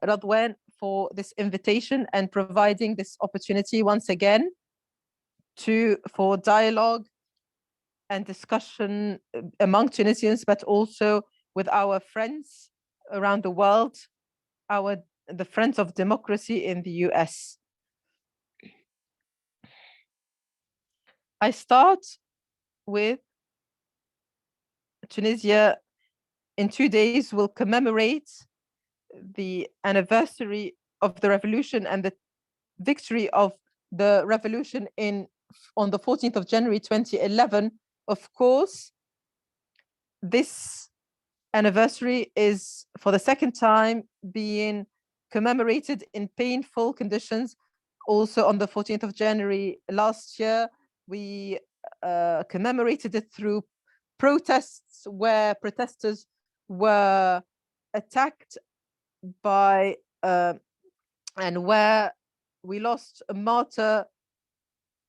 Radwan for this invitation and providing this opportunity once again for dialogue and discussion among Tunisians, but also with our friends around the world, the friends of democracy in the US. I start with Tunisia in 2 days will commemorate the anniversary of the revolution and the victory of the revolution on the 14th of January 2011. Of course, this anniversary is for the second time being commemorated in painful conditions. Also on the 14th of January last year, we commemorated it through protests where protesters were attacked by and where we lost a martyr,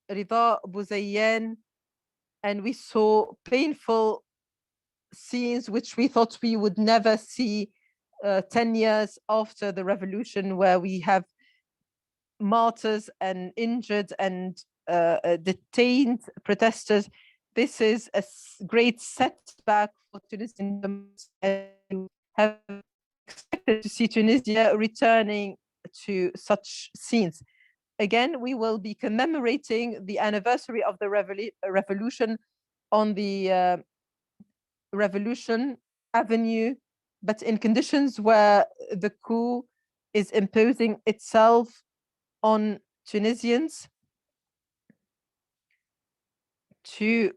Rida Bouzayyan, and we saw painful scenes which we thought we would never see 10 years after the revolution, where we have martyrs and injured and detained protesters. This is a great setback for Tunisian, and have expected to see Tunisia returning to such scenes. Again, we will be commemorating the anniversary of the revolution on the Revolution Avenue, but in conditions where the coup is imposing itself on Tunisians. To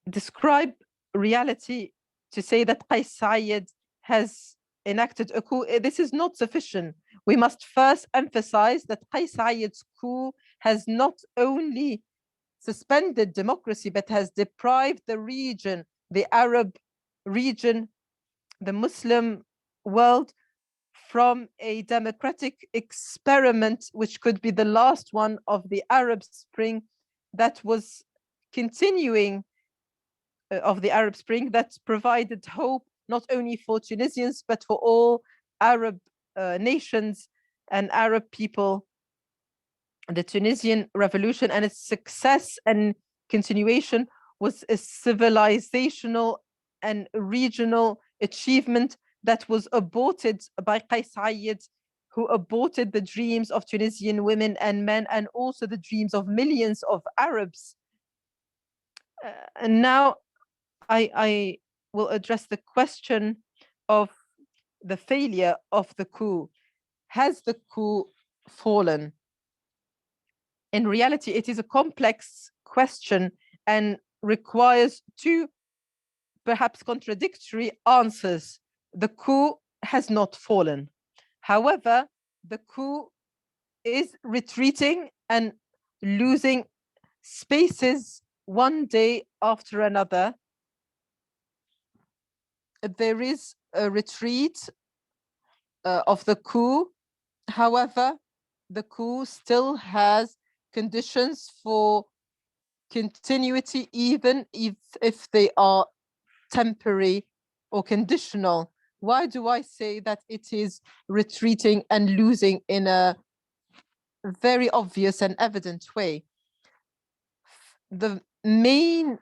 describe reality, to say that Qais Said has enacted a coup, this is not sufficient. We must first emphasize that Qais Said's coup has not only suspended democracy, but has deprived the region, the Arab region, the Muslim world, from a democratic experiment, which could be the last one of the Arab Spring that was continuing of the Arab Spring, that provided hope not only for Tunisians, but for all Arab nations and Arab people. The Tunisian revolution and its success and continuation was a civilizational and regional achievement that was aborted by Qais Said, who aborted the dreams of Tunisian women and men, and also the dreams of millions of Arabs. And now I will address the question of the failure of the coup. Has the coup fallen? In reality, it is a complex question and requires two perhaps contradictory answers. The coup has not fallen. However, the coup is retreating and losing spaces one day after another. There is a retreat of the coup. However, the coup still has conditions for continuity, even if they are temporary or conditional. Why do I say that it is retreating and losing in a very obvious and evident way? The main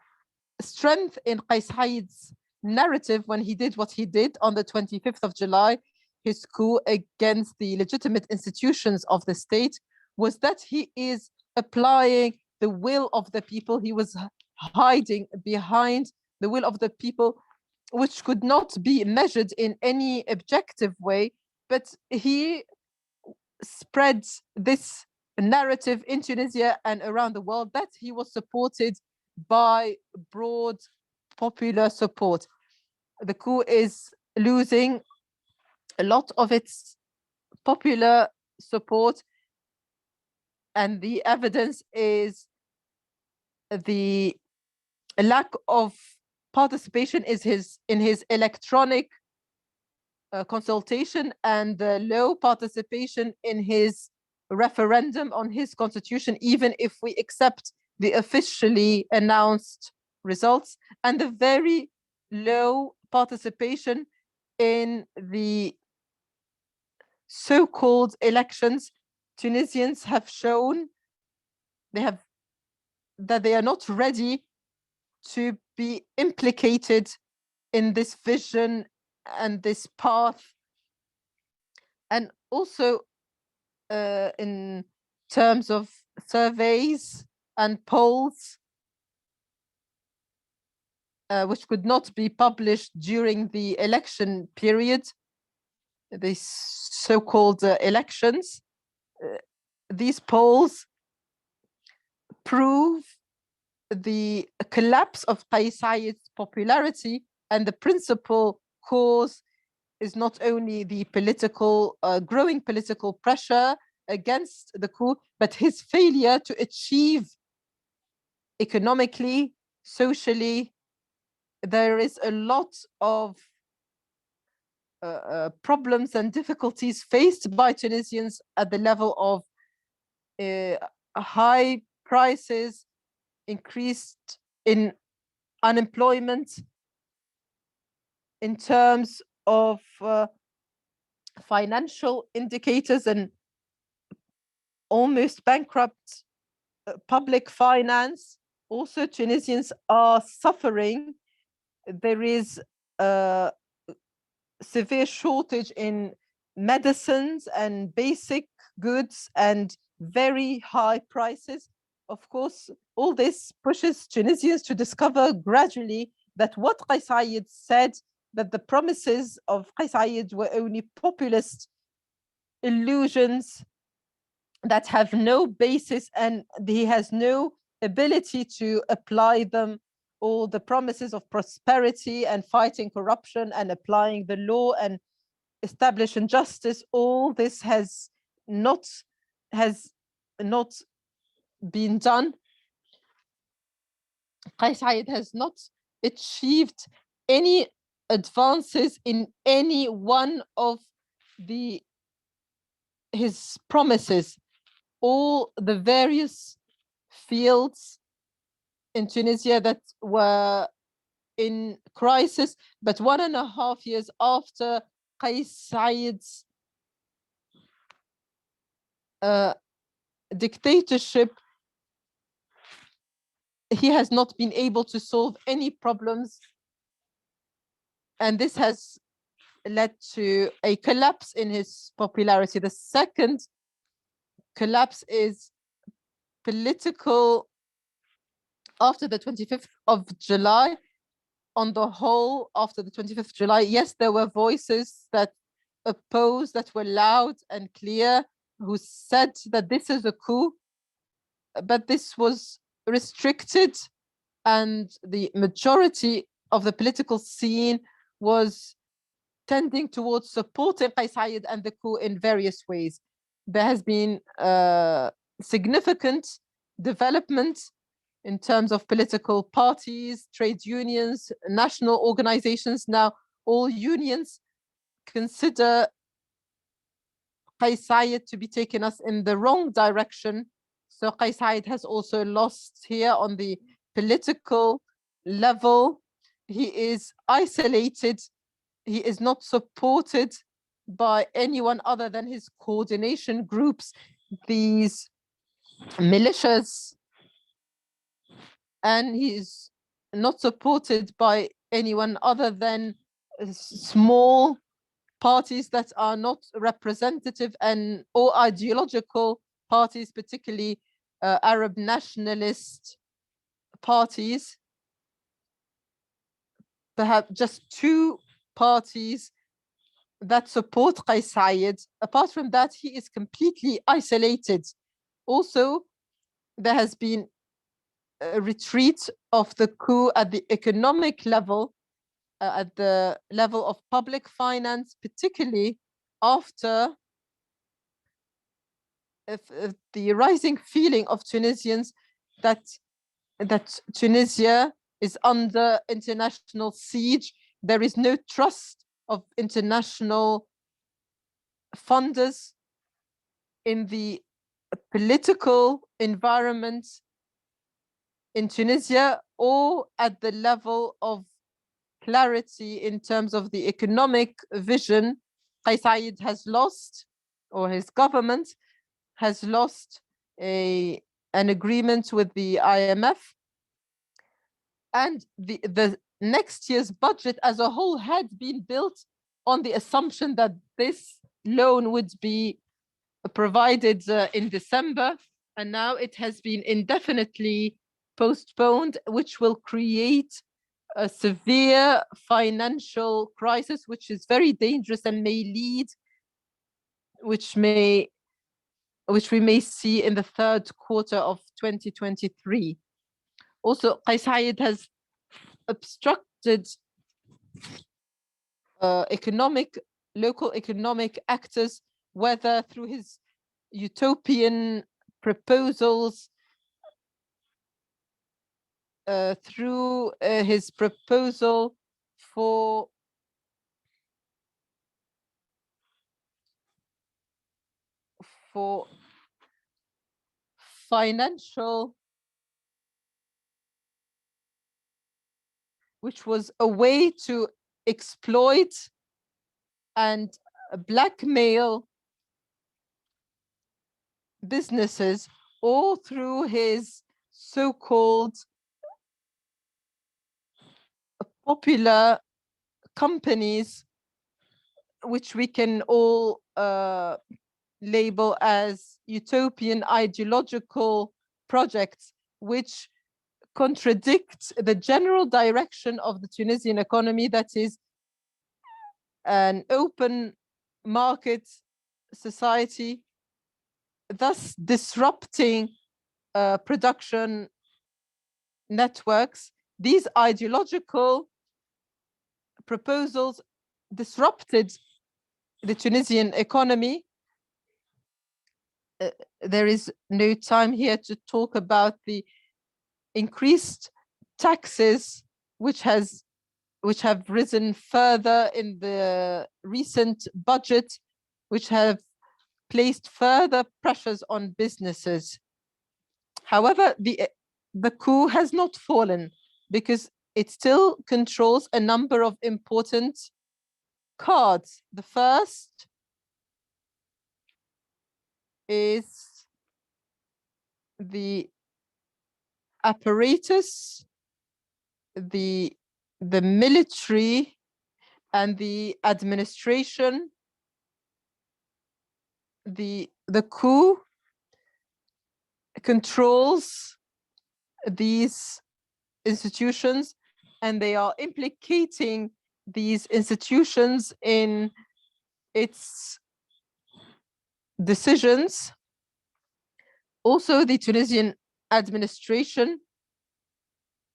strength in Qais Said's narrative, when he did what he did on the 25th of July, his coup against the legitimate institutions of the state, was that he is applying the will of the people. He was hiding behind the will of the people, which could not be measured in any objective way, but he spread this narrative in Tunisia and around the world that he was supported by broad popular support. The coup is losing a lot of its popular support, and the evidence is the lack of participation in his electronic consultation, and the low participation in his referendum on his constitution, even if we accept the officially announced results, and the very low participation in the so-called elections, Tunisians have shown that they are not ready to be implicated in this vision and this path. And also in terms of surveys and polls, which could not be published during the election period, these so-called elections, these polls prove the collapse of Qais Said's popularity, and the principal cause is not only the growing political pressure against the coup, but his failure to achieve economically, socially. There is a lot of problems and difficulties faced by Tunisians at the level of high prices, increased in unemployment, in terms of financial indicators and almost bankrupt public finance. Also, Tunisians are suffering. There is a severe shortage in medicines and basic goods and very high prices. Of course, all this pushes Tunisians to discover gradually that what Qais Said said, that the promises of Qais Said were only populist illusions that have no basis, and he has no ability to apply them. All the promises of prosperity and fighting corruption and applying the law and establishing justice, all this has not been done. Qais Said has not achieved any advances in any one of his promises. All the various fields in Tunisia that were in crisis, but 1.5 years after Qais Said's dictatorship, he has not been able to solve any problems, and this has led to a collapse in his popularity. The second collapse is political. After the 25th of July, on the whole, after the 25th of July, yes, there were voices that opposed, that were loud and clear, who said that this is a coup, but this was restricted, and the majority of the political scene was tending towards supporting Qais Said and the coup in various ways. There has been significant development in terms of political parties, trade unions, national organizations. Now, all unions consider Qais Said to be taking us in the wrong direction. So Qais Said has also lost here on the political level. He is isolated. He is not supported by anyone other than his coordination groups, these militias, and he is not supported by anyone other than small parties that are not representative and or ideological parties, particularly Arab nationalist parties. Perhaps just 2 parties that support Qais Said. Apart from that, he is completely isolated. Also, there has been a retreat of the coup at the economic level, at the level of public finance, particularly after the rising feeling of Tunisians that Tunisia is under international siege. There is no trust of international funders in the political environment in Tunisia, or at the level of clarity in terms of the economic vision. Qais Said has lost or his government has lost an agreement with the IMF, and the next year's budget as a whole had been built on the assumption that this loan would be provided in December, and now it has been indefinitely postponed, which will create a severe financial crisis, which is very dangerous and may lead, which we may see in the third quarter of 2023. Also, Qais Said has obstructed local economic actors, whether through his utopian proposals, through his proposal for financial, which was a way to exploit and blackmail businesses, all through his so-called popular companies, which we can all label as utopian ideological projects, which contradict the general direction of the Tunisian economy, that is an open market society, thus disrupting production networks. These ideological proposals disrupted the Tunisian economy. There is no time here to talk about the increased taxes, which have risen further in the recent budget, which have placed further pressures on businesses. However, the coup has not fallen because it still controls a number of important cards. The first is the apparatus, the military and the administration. The coup controls these institutions, and they are implicating these institutions in its decisions. Also, the Tunisian administration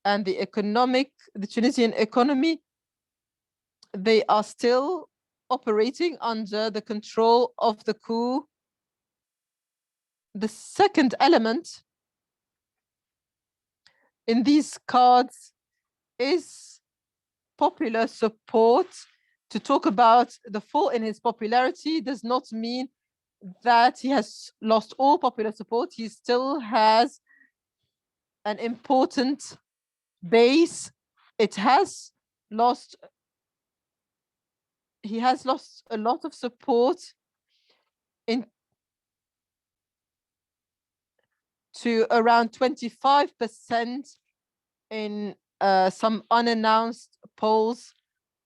and the Tunisian economy, they are still operating under the control of the coup. The second element in these cards is popular support. To talk about the fall in his popularity does not mean that he has lost all popular support. He still has an important base. He has lost a lot of support to around 25% in some unannounced polls,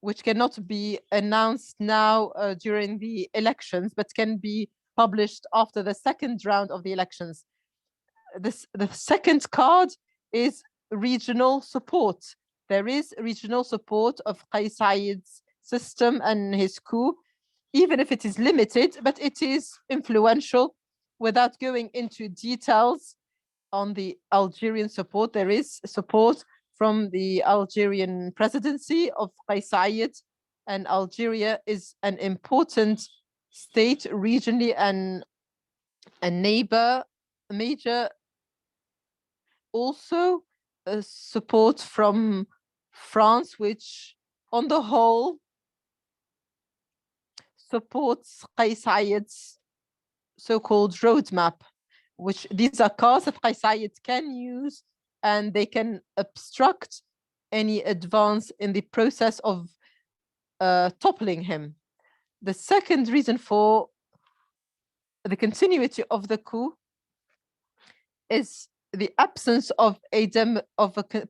which cannot be announced now during the elections, but can be published after the second round of the elections. The second card is regional support. There is regional support of Qais Said's system and his coup, even if it is limited, but it is influential. Without going into details on the Algerian support, there is support from the Algerian presidency of Qais Said, and Algeria is an important state regionally and a neighbor, major. Also support from France, which on the whole supports Qais Said's so-called roadmap, which these are cards that Qais Said can use, and they can obstruct any advance in the process of toppling him. The second reason for the continuity of the coup is the absence of a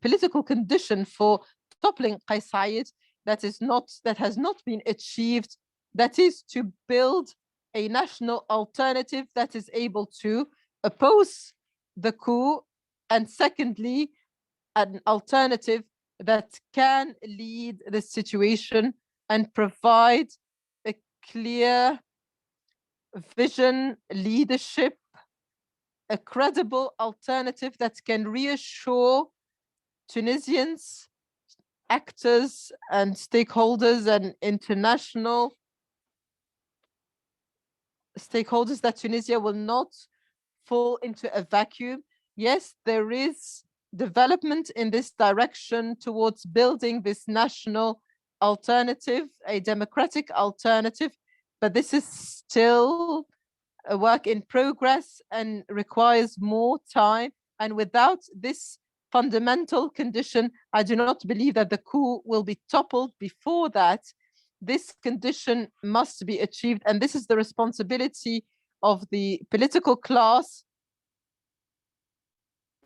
political condition for toppling Qais Said that has not been achieved. That is to build a national alternative that is able to oppose the coup, and secondly, an alternative that can lead the situation and provide a clear vision, leadership, a credible alternative that can reassure Tunisians, actors and stakeholders and international stakeholders that Tunisia will not fall into a vacuum. Yes, there is development in this direction towards building this national alternative, a democratic alternative, but this is still a work in progress and requires more time. And without this fundamental condition, I do not believe that the coup will be toppled before that. This condition must be achieved, and this is the responsibility of the political class,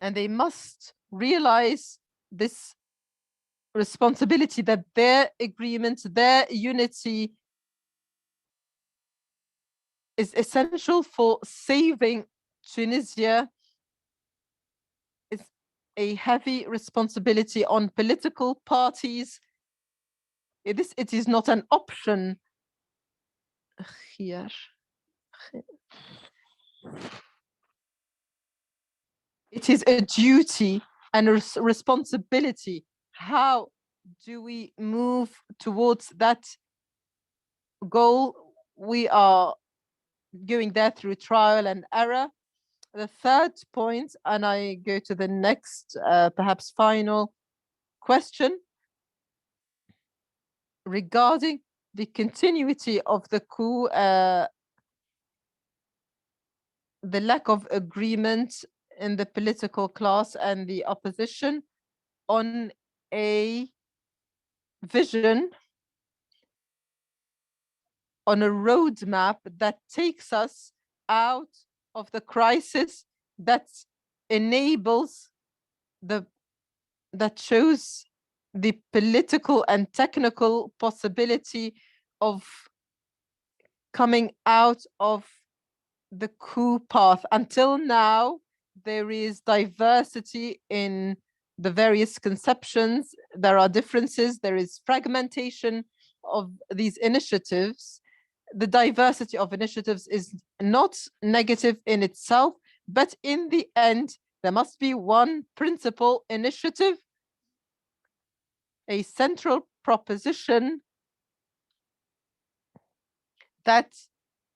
and they must realize this responsibility, that their agreement, their unity is essential for saving Tunisia. It's a heavy responsibility on political parties. It is not an option. It is a duty and a responsibility. How do we move towards that goal? We are going there through trial and error. The third point, and I go to the next, perhaps final question, regarding the continuity of the coup, the lack of agreement in the political class and the opposition on a vision, on a roadmap that takes us out of the crisis, that enables that shows the political and technical possibility of coming out of the coup path. Until now, there is diversity in the various conceptions. There are differences. There is fragmentation of these initiatives. The diversity of initiatives is not negative in itself, but in the end, there must be one principal initiative, a central proposition that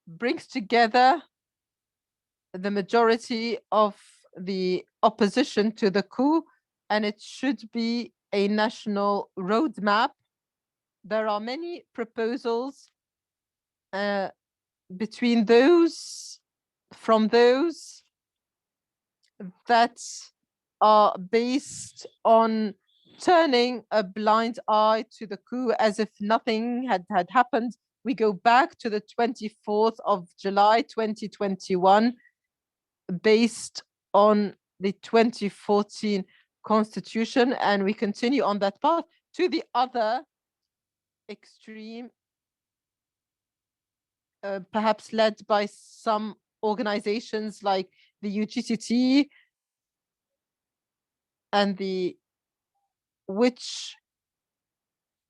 brings together the majority of the opposition to the coup, and it should be a national roadmap. There are many proposals between those that are based on turning a blind eye to the coup as if nothing had happened. We go back to the 24th of July 2021, based on the 2014 constitution, and we continue on that path to the other extreme, perhaps led by some organizations like the UGTT, and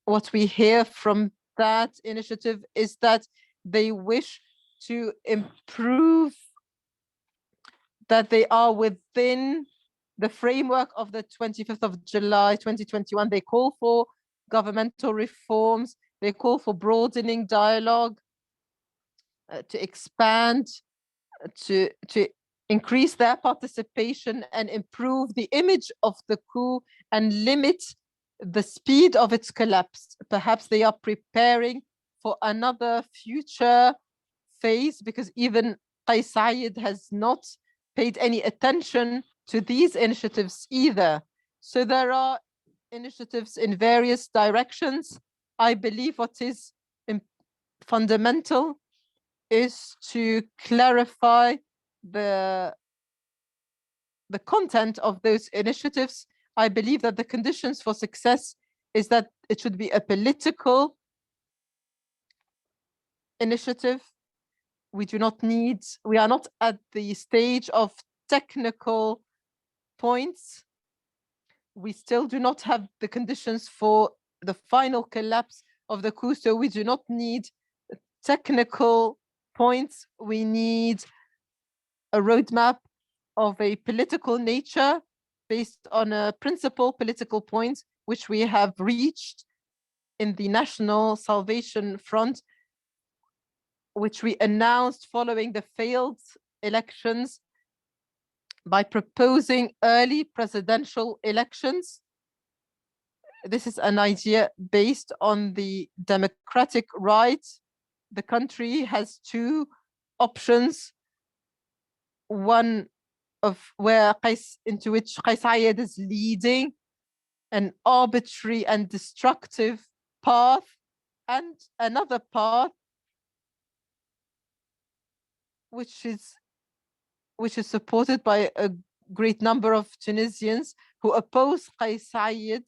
what we hear from that initiative is that they wish to improve, that they are within the framework of the 25th of July 2021. They call for governmental reforms. They call for broadening dialogue, to expand, to increase their participation and improve the image of the coup and limit the speed of its collapse. Perhaps they are preparing for another future phase, because even Qais Said has not paid any attention to these initiatives either. So there are initiatives in various directions. I believe what is fundamental is to clarify the content of those initiatives. I believe that the conditions for success is that it should be a political initiative. We are not at the stage of technical points. We still do not have the conditions for the final collapse of the coup, so we do not need technical points. We need a roadmap of a political nature based on a principal political point, which we have reached in the National Salvation Front, which we announced following the failed elections by proposing early presidential elections. This is an idea based on the democratic right. The country has two options, one into which Qais Said is leading, an arbitrary and destructive path, and another path which is supported by a great number of Tunisians who oppose Qais Said.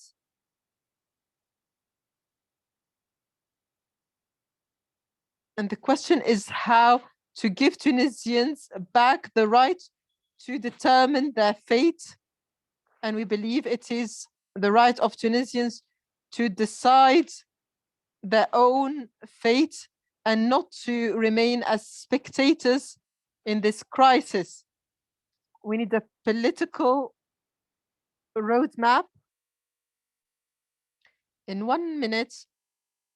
And the question is how to give Tunisians back the right to determine their fate. And we believe it is the right of Tunisians to decide their own fate and not to remain as spectators in this crisis. We need a political roadmap. In 1 minute,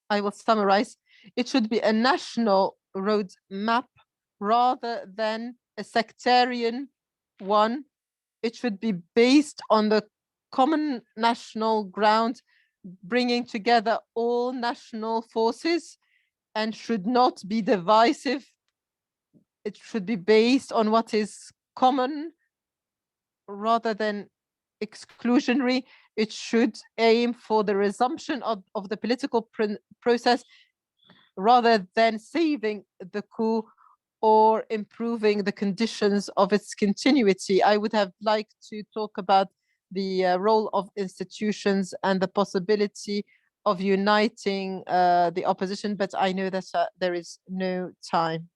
I will summarize. It should be a national roadmap rather than a sectarian one. It should be based on the common national ground, bringing together all national forces, and should not be divisive. It should be based on what is common rather than exclusionary. It should aim for the resumption of the political process rather than saving the coup or improving the conditions of its continuity. I would have liked to talk about the role of institutions and the possibility of uniting the opposition, but I know that there is no time.